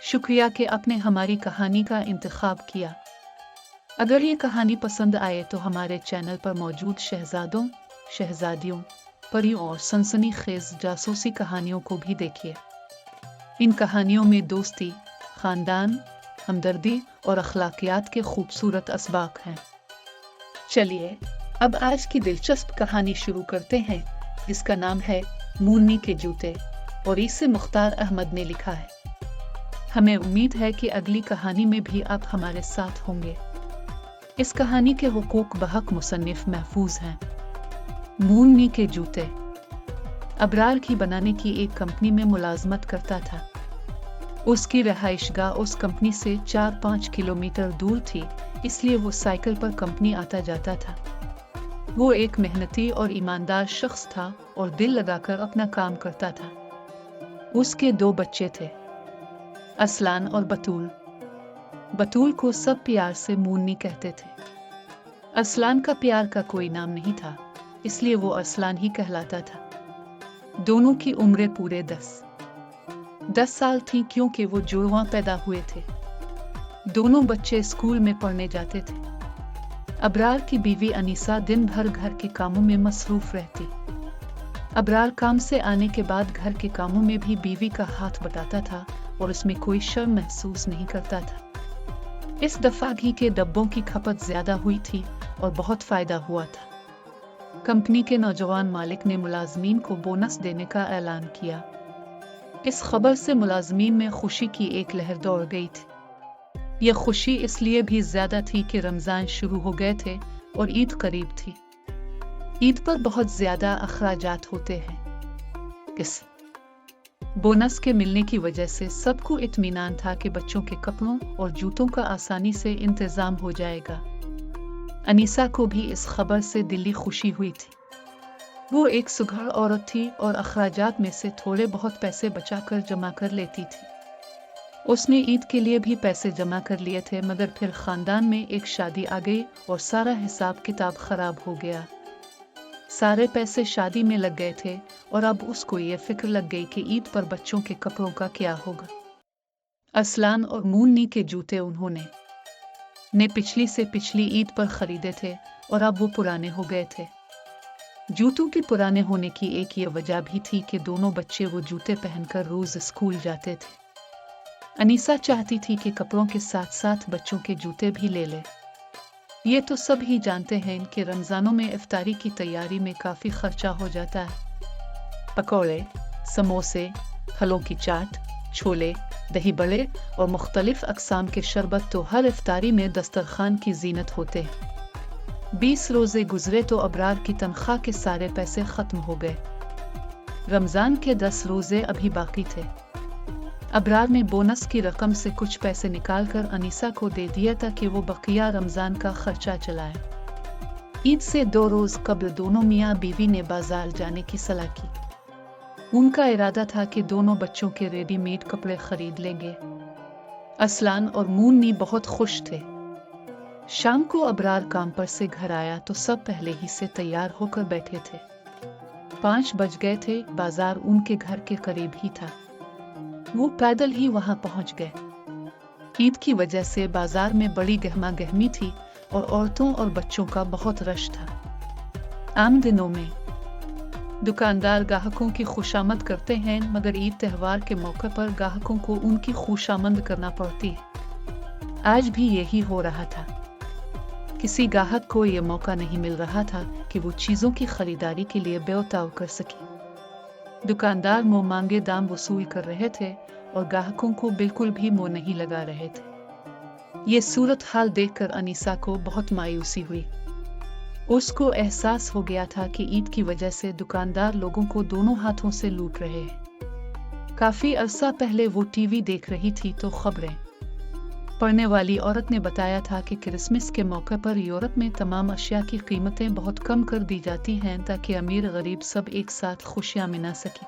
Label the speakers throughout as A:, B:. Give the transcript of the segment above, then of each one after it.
A: शुक्रिया कि आपने हमारी कहानी का इंतखाब किया। अगर ये कहानी पसंद आए तो हमारे चैनल पर मौजूद शहजादों, शहजादियों, परियों और सनसनीखेज जासूसी कहानियों को भी देखिए। इन कहानियों में दोस्ती, खानदान, हमदर्दी और अखलाकियात के खूबसूरत असबाक हैं। चलिए अब आज की दिलचस्प कहानी शुरू करते हैं, जिसका नाम है मुन्नी के जूते और इसे मुख्तार अहमद ने लिखा है। हमें उम्मीद है कि अगली कहानी में भी आप हमारे साथ होंगे। इस कहानी के हुकूक बहक मुसन्निफ महफूज हैं। मुन्नी के जूते। अबरार घी बनाने की एक कंपनी में मुलाजमत करता था। उसकी रहाइशगाह उस कंपनी से 4-5 किलोमीटर दूर थी, इसलिए वो साइकिल पर कंपनी आता जाता था। वो एक मेहनती और ईमानदार शख्स था और दिल लगाकर अपना काम करता था। उसके 2 बच्चे थे, असलान और बतूल। बतूल को सब प्यार से मुन्नी कहते थे। असलान का प्यार का कोई नाम नहीं था, इसलिए वो असलान ही कहलाता था। दोनों की उम्रें पूरे 10 साल थी, क्योंकि वो जुड़वां पैदा हुए थे। दोनों बच्चे स्कूल में पढ़ने जाते थे। अबरार की बीवी अनीसा दिन भर घर के कामों में मसरूफ रहती। अबरार काम से आने के बाद घर के कामों में भी बीवी का हाथ बटाता था और उसमें कोई शर्म महसूस नहीं करता था। इस दफा घी के डब्बों की खपत ज्यादा हुई थी और बहुत फायदा हुआ था। कंपनी के नौजवान मालिक ने मुलाजमीन को बोनस देने का ऐलान किया। इस खबर से मुलाजमीन में खुशी की एक लहर दौड़ गई थी। यह खुशी इसलिए भी ज्यादा थी कि रमजान शुरू हो गए थे और ईद करीब थी। ईद पर बहुत ज्यादा अखराजात होते हैं। किस बोनस के मिलने की वजह से सबको इत्मीनान था कि बच्चों के कपड़ों और जूतों का आसानी से इंतजाम हो जाएगा। अनीसा को भी इस खबर से दिली खुशी हुई थी। वो एक सुघड़ औरत थी और अखराजात में से थोड़े बहुत पैसे बचाकर जमा कर लेती थी। उसने ईद के लिए भी पैसे जमा कर लिए थे, मगर फिर खानदान में एक शादी आ गई और सारा हिसाब किताब खराब हो गया। सारे पैसे शादी में लग गए थे और अब उसको ये फिक्र लग गई कि ईद पर बच्चों के कपड़ों का क्या होगा। असलान और मुन्नी के जूते उन्होंने पिछली से पिछली ईद पर खरीदे थे और अब वो पुराने हो गए थे। जूतों के पुराने होने की एक ये वजह भी थी कि दोनों बच्चे वो जूते पहनकर रोज स्कूल जाते थे। अनीसा चाहती थी कि कपड़ों के साथ साथ बच्चों के जूते भी ले ले। ये तो सब ही जानते हैं कि रमजानों में इफ्तारी की तैयारी में काफी खर्चा हो जाता है। पकौड़े, समोसे, फलों की चाट, छोले, दही बड़े और मुख्तलिफ अक़साम के शरबत तो हर इफ्तारी में दस्तरखान की जीनत होते हैं। 20 रोजे गुजरे तो अबरार की तनख्वाह के सारे पैसे खत्म हो गए। रमजान के 10 रोजे अभी बाकी थे। अबरार ने बोनस की रकम से कुछ पैसे निकालकर अनीसा को दे दिया ताकि वो बकिया रमजान का खर्चा चलाए। ईद से 2 रोज कबल दोनों मियाँ बीवी ने बाजार जाने की सलाह की। उनका इरादा था कि दोनों बच्चों के रेडीमेड कपड़े खरीद लेंगे। असलान और मुन्नी बहुत खुश थे। शाम को अबरार काम पर से घर आया तो सब पहले ही से तैयार होकर बैठे थे। 5 बज गए थे। बाजार उनके घर के करीब ही था। वो पैदल ही वहां पहुंच गए। ईद की वजह से बाजार में बड़ी गहमा गहमी थी और औरतों और बच्चों का बहुत रश था। आम दिनों में दुकानदार ग्राहकों की खुशामद करते हैं, मगर ईद त्योहार के मौके पर ग्राहकों को उनकी खुशामद करना पड़ती है। आज भी यही हो रहा था। किसी ग्राहक को यह मौका नहीं मिल रहा था कि वो चीजों की खरीदारी के लिए बेउताव कर सके। दुकानदार मुंह मांगे दाम वसूल कर रहे थे और ग्राहकों को बिल्कुल भी मुंह नहीं लगा रहे थे। ये सूरत हाल देखकर अनीसा को बहुत मायूसी हुई। उसको एहसास हो गया था कि ईद की वजह से दुकानदार लोगों को दोनों हाथों से लूट रहे हैं। काफी अरसा पहले वो टीवी देख रही थी तो खबरें पढ़ने वाली औरत ने बताया था कि क्रिसमस के मौके पर यूरोप में तमाम अशिया की कीमतें बहुत कम कर दी जाती हैं ताकि अमीर गरीब सब एक साथ खुशियां मना सकें।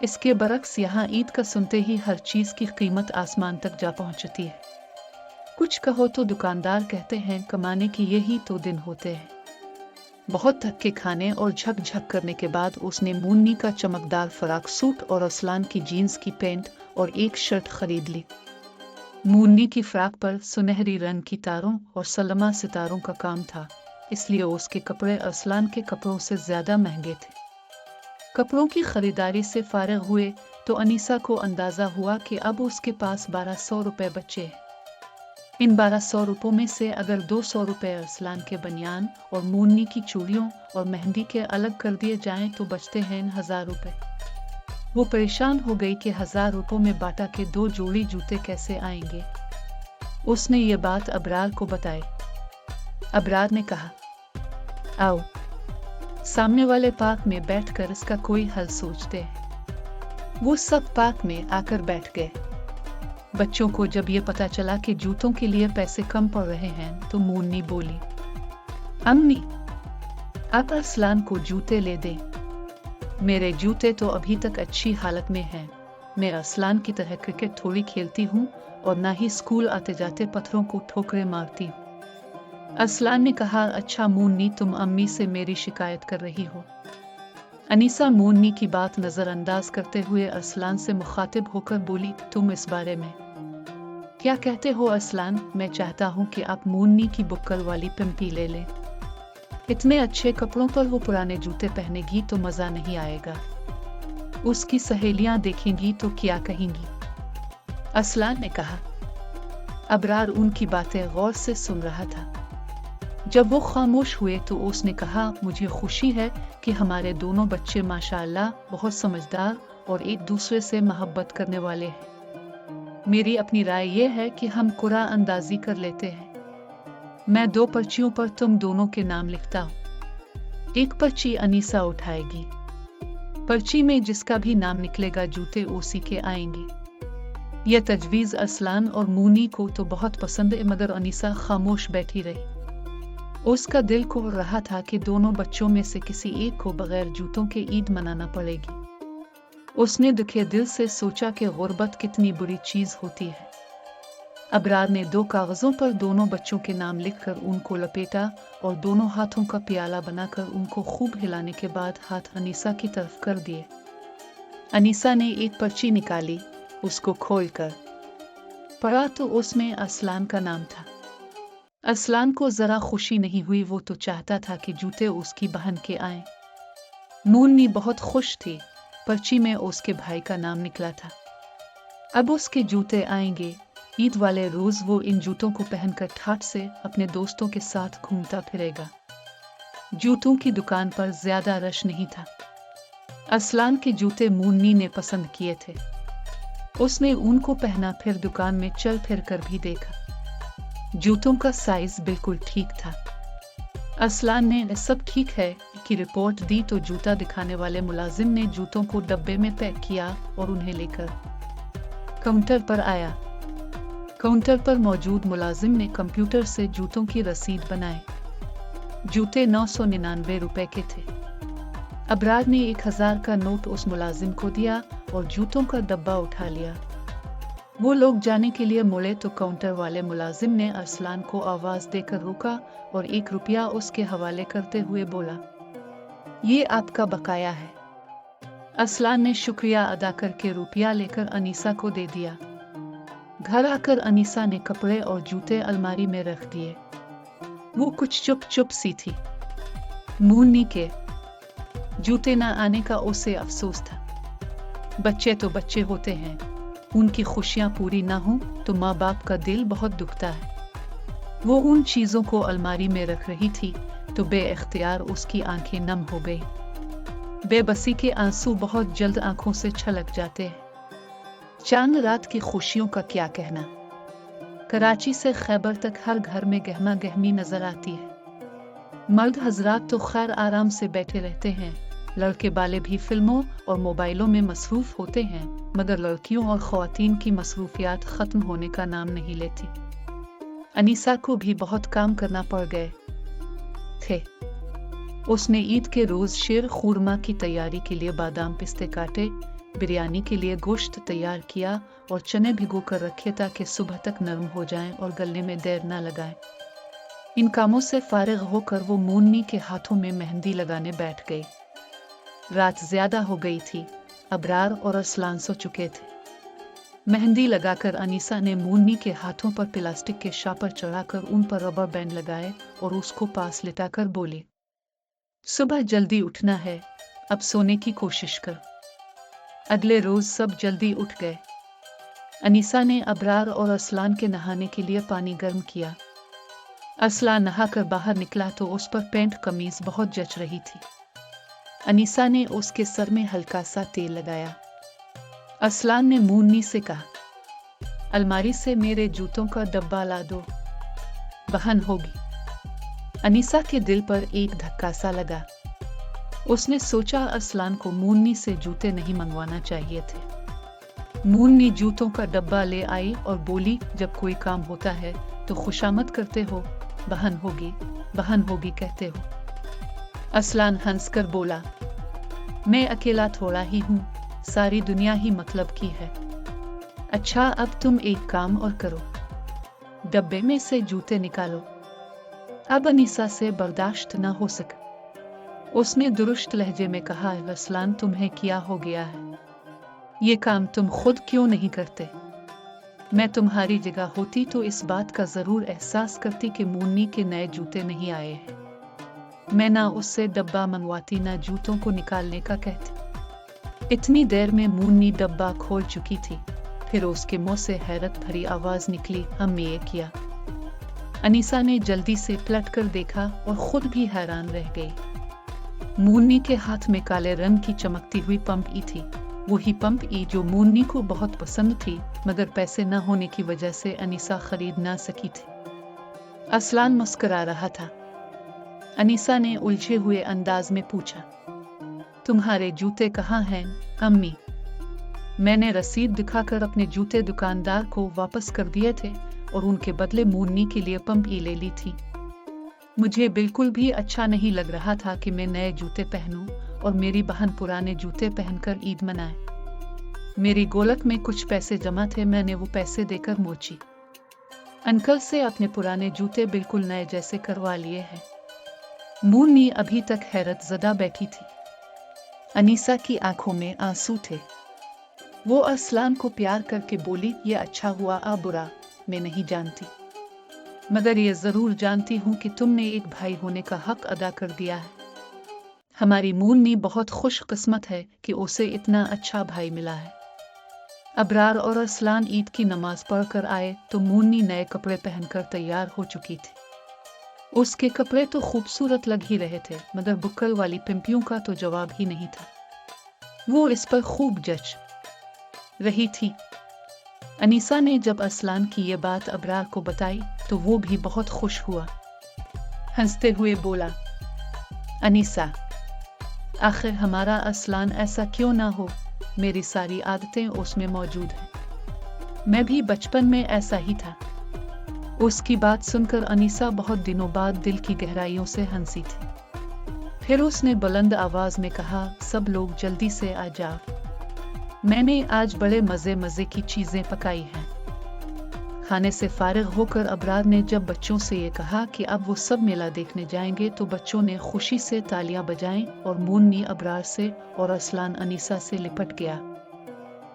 A: इसके बरक्स यहाँ ईद का सुनते ही हर चीज की कीमत आसमान तक जा पहुंचती है। कुछ कहो तो दुकानदार कहते हैं कमाने की यही तो दिन होते हैं। बहुत थक के खाने और झक करने के बाद उसने मुन्नी का चमकदार फराक सूट और असलान की जीन्स की पैंट और एक शर्ट खरीद ली। मुन्नी की फ्रॉक पर सुनहरी रंग की तारों और सलमा सितारों का काम था, इसलिए उसके कपड़े असलान के कपड़ों से ज्यादा महंगे थे। कपड़ों की खरीदारी से फारिग हुए तो अनीसा को अंदाजा हुआ कि अब उसके पास 1200 रुपए बचे हैं। इन 1200 रुपयों में से अगर 200 रुपए असलान के बनियान और मुन्नी की चूड़ियों और मेहंदी के अलग कर दिए जाएं तो बचते हैं 1000 रुपए। वो परेशान हो गई कि 1000 रुपयों में बाटा के 2 जोड़ी जूते कैसे आएंगे। उसने ये बात अबरार को बताई। अबरार ने कहा, आओ सामने वाले पार्क में बैठकर इसका कोई हल सोचते हैं। वो सब पार्क में आकर बैठ गए। बच्चों को जब ये पता चला कि जूतों के लिए पैसे कम पड़ रहे हैं तो मुन्नी बोली, अम्मी आप असलान को जूते ले दें। मेरे जूते तो अभी तक अच्छी हालत में हैं। मैं असलान की तरह क्रिकेट थोड़ी खेलती हूँ और ना ही स्कूल आते जाते पत्थरों को ठोकरें मारती हूँ। असलान ने कहा, अच्छा मुन्नी, तुम अम्मी से मेरी शिकायत कर रही हो। अनीसा मुन्नी की बात नजरअंदाज करते हुए असलान से मुखातिब होकर बोली, तुम इस बारे में क्या कहते हो असलान? मैं चाहता हूँ कि आप मुन्नी की बुक्कल वाली पिंपी ले लें। इतने अच्छे कपड़ों पर वो पुराने जूते पहनेगी तो मजा नहीं आएगा। उसकी सहेलियां देखेंगी तो क्या कहेंगी? असलान ने कहा। अबरार उनकी बातें गौर से सुन रहा था। जब वो खामोश हुए तो उसने कहा, मुझे खुशी है कि हमारे दोनों बच्चे माशाअल्लाह बहुत समझदार और एक दूसरे से मोहब्बत करने वाले हैं। मेरी अपनी राय ये है कि हम कुरा अंदाजी कर लेते हैं। मैं 2 पर्चियों पर तुम दोनों के नाम लिखता हूँ। एक पर्ची अनीसा उठाएगी। पर्ची में जिसका भी नाम निकलेगा जूते उसी के आएंगे। यह तजवीज असलान और मुन्नी को तो बहुत पसंद है, मगर अनीसा खामोश बैठी रही। उसका दिल को रहा था कि दोनों बच्चों में से किसी एक को बगैर जूतों के ईद मनाना पड़ेगी। उसने दुखे दिल से सोचा कि गुर्बत कितनी बुरी चीज होती है। अबरार ने 2 कागजों पर दोनों बच्चों के नाम लिखकर उनको लपेटा और दोनों हाथों का प्याला बनाकर उनको खूब हिलाने के बाद हाथ अनीसा की तरफ कर दिए। अनीसा ने एक पर्ची निकाली, उसको खोलकर पढ़ा तो उसमें असलान का नाम था। असलान को जरा खुशी नहीं हुई, वो तो चाहता था कि जूते उसकी बहन के आएं। मुन्नी बहुत खुश थी, पर्ची में उसके भाई का नाम निकला था। अब उसके जूते आएंगे। ईद वाले रोज वो इन जूतों को पहनकर ठाठ से अपने दोस्तों के साथ घूमता फिरेगा। जूतों की दुकान पर ज्यादा रश नहीं था। असलान के जूते मुन्नी ने पसंद किए थे। उसने उनको पहना, फिर दुकान में चल फिर कर भी देखा। जूतों का साइज बिल्कुल ठीक था। असलान ने सब ठीक है की रिपोर्ट दी तो जूता दिखाने वाले मुलाजिम ने जूतों को डब्बे में पैक किया और उन्हें लेकर काउंटर पर आया। काउंटर पर मौजूद मुलाजिम ने कंप्यूटर से जूतों की रसीद बनाए। जूते 999 रुपए के थे। अबरार ने 1000 का नोट उस मुलाजिम को दिया और जूतों का डब्बा उठा लिया। वो लोग जाने के लिए मुड़े तो काउंटर वाले मुलाजिम ने असलान को आवाज देकर रोका और 1 रुपया उसके हवाले करते हुए बोला, ये आपका बकाया है। असलान ने शुक्रिया अदा करके रुपया लेकर अनीसा को दे दिया। घर आकर अनीसा ने कपड़े और जूते अलमारी में रख दिए। वो कुछ चुप सी थी। मुन्नी के जूते न आने का उसे अफसोस था। बच्चे तो बच्चे होते हैं, उनकी खुशियां पूरी ना हो तो माँ बाप का दिल बहुत दुखता है। वो उन चीजों को अलमारी में रख रही थी तो बेइख्तियार उसकी आंखें नम हो गई। बेबसी के आंसू बहुत जल्द आंखों से छलक जाते हैं। चांद रात की खुशियों का क्या कहना। कराची से खैबर तक हर घर में गहमा गहमी नजर आती है। मर्द हजरात तो खैर आराम से बैठे रहते हैं, लड़के वाले भी फिल्मों और मोबाइलों में मसरूफ होते हैं, मगर लड़कियों और ख्वातीन की मसरूफियात खत्म होने का नाम नहीं लेती। अनीसा को भी बहुत काम करना पड़ गए थे। उसने ईद के रोज शीर खुरमा की तैयारी के लिए बादाम पिस्ते काटे, बिरयानी के लिए गोश्त तैयार किया और चने भिगो कर रखे ताकि सुबह तक नरम हो जाएं और गलने में देर न लगाएं। इन कामों से फारिग होकर वो मूननी के हाथों में मेहंदी लगाने बैठ गई। रात ज्यादा हो गई थी, अबरार और अरसलान सो चुके थे। मेहंदी लगाकर अनीसा ने मूननी के हाथों पर प्लास्टिक के शापर चढ़ाकर उन पर रबर बैंड लगाए और उसको पास लिटाकर बोली, सुबह जल्दी उठना है, अब सोने की कोशिश कर। अगले रोज सब जल्दी उठ गए। अनीसा ने अबरार और अरसलान के नहाने के लिए पानी गर्म किया। अरसलान नहाकर बाहर निकला तो उस पर पैंट कमीज बहुत जच रही थी। अनीसा ने उसके सर में हल्का सा तेल लगाया। अरसलान ने मूननी से कहा, अलमारी से मेरे जूतों का डब्बा ला दो, बहन होगी। अनीसा के दिल पर एक धक्का सा लगा। उसने सोचा अरसलान को मूननी से जूते नहीं मंगवाना चाहिए थे। मूननी जूतों का डब्बा ले आई और बोली, जब कोई काम होता है तो खुशामद करते हो, बहन होगी कहते हो। अरसलान हंसकर बोला, मैं अकेला थोड़ा ही हूँ, सारी दुनिया ही मतलब की है। अच्छा, अब तुम एक काम और करो, डब्बे में से जूते निकालो। अब अनीसा से बर्दाश्त न हो सका। उसने दुरुस्त लहजे में कहा, अरसलान तुम्हें क्या हो गया है? ये काम तुम खुद क्यों नहीं करते? मैं तुम्हारी जगह होती तो इस बात का जरूर एहसास करती कि मूननी के नए जूते नहीं आए हैं। मैं ना उससे डब्बा मंगवाती ना जूतों को निकालने का कहती। इतनी देर में मूननी डब्बा खोल चुकी थी। फिर उसके मुंह से हैरत भरी आवाज निकली, हमने ये किया। अनीसा ने जल्दी से पलट कर देखा और खुद भी हैरान रह गई। मूननी के हाथ में काले रंग की चमकती हुई पंप ई थी, वही पंप ई जो मूननी को बहुत पसंद थी, मगर पैसे न होने की वजह से अनीसा खरीद ना सकी थी। अरसलान मुस्कुरा रहा था। अनीसा ने उलझे हुए अंदाज में पूछा, तुम्हारे जूते कहाँ हैं अम्मी? मैंने रसीद दिखाकर अपने जूते दुकानदार को वापस कर दिए थे और उनके बदले मूननी के लिए पंप ई ले ली थी। मुझे बिल्कुल भी अच्छा नहीं लग रहा था कि मैं नए जूते पहनूं और मेरी बहन पुराने जूते पहनकर ईद मनाए। मेरी गोलक में कुछ पैसे जमा थे, मैंने वो पैसे देकर मोची अंकल से अपने पुराने जूते बिल्कुल नए जैसे करवा लिए हैं। मूननी अभी तक हैरत ज़दा बैठी थी। अनीसा की आंखों में आंसू थे। वो अरसलान को प्यार करके बोली, ये अच्छा हुआ आ बुरा मैं नहीं जानती, मगर ये जरूर जानती हूँ कि तुमने एक भाई होने का हक अदा कर दिया है। हमारी मूननी बहुत खुशकिस्मत है कि उसे इतना अच्छा भाई मिला है। अबरार और अरसलान ईद की नमाज पढ़कर आए तो मूननी नए कपड़े पहनकर तैयार हो चुकी थी। उसके कपड़े तो खूबसूरत लग ही रहे थे, मगर बुक्कल वाली पिंपियों का तो जवाब ही नहीं था। वो इस पर खूब जच रही थी। अनीसा ने जब अरसलान की ये बात अबरार को बताई तो वो भी बहुत खुश हुआ। हंसते हुए बोला, अनीसा, आखिर हमारा अरसलान ऐसा क्यों ना हो, मेरी सारी आदतें उसमें मौजूद हैं। मैं भी बचपन में ऐसा ही था। उसकी बात सुनकर अनीसा बहुत दिनों बाद दिल की गहराइयों से हंसी थी। फिर उसने बुलंद आवाज में कहा, सब लोग जल्दी से आ जाओ, मैंने आज बड़े मजे की चीजें पकाई हैं। खाने से फारिग होकर अबरार ने जब बच्चों से ये कहा कि अब वो सब मेला देखने जाएंगे तो बच्चों ने खुशी से तालियां बजाईं और मूननी अबरार से और अरसलान अनीसा से लिपट गया।